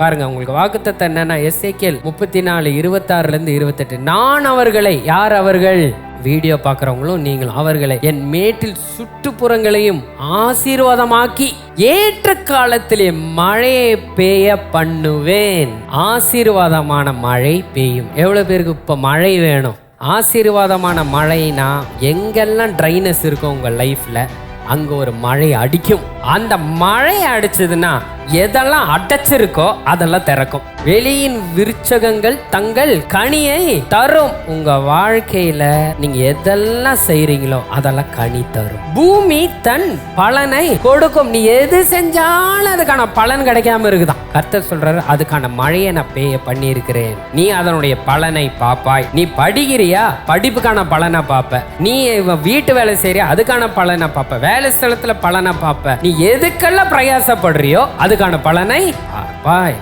பாருங்க, உங்களுக்கு வாக்குத்தத்தம் என்னன்னா எசேக்கியேல் 34:26-28. நான் அவர்களை, யார் அவர்கள்? வீடியோ பார்க்குறவங்களும் நீங்களும். அவர்களை என் மேட்டில் சுற்றுப்புறங்களையும் ஆசீர்வாதமாக்கி ஏற்ற காலத்திலே மழையை பெய்ய பண்ணுவேன். ஆசீர்வாதமான மழை பெய்யும். எவ்வளோ பேருக்கு இப்போ மழை வேணும்? ஆசீர்வாதமான மழைனா எங்கெல்லாம் ட்ரைனஸ் இருக்கும் உங்கள் லைஃப்பில் அங்கே ஒரு மழை அடிக்கும். அந்த மழை அடிச்சதுன்னா எதெல்லாம் அடைச்சிருக்கோ அதெல்லாம் திறக்கும். வெளியின் விருட்சகங்கள் தங்கள் கனியை தரும். உங்க வாழ்க்கையில நீங்க எதெல்லாம் செய்றீங்களோ அதெல்லாம் கனி தரும். பூமி தன் பலனை கொடுக்கும். நீ எது செஞ்சாலும் அதுக்கான பலன் கிடைக்காம இருக்குதான். கர்த்தர் சொல்றாரு, அதுக்கான மழையை நான் பெய்ய பண்ணியிருக்கிறேன். நீ அதனுடைய பலனை பாப்பாய். நீ படிக்கிறியா, படிப்புக்கான பலனை பார்ப்ப. நீ வீட்டு வேலை செய்யறியா, அதுக்கான பலனை பார்ப்ப. வேலை ஸ்தலத்துல பலனை பார்ப்ப. நீ எதுக்கெல்லாம் பிரயாசப்படுறியோ அதுக்கான பலனை பார்ப்பாய்.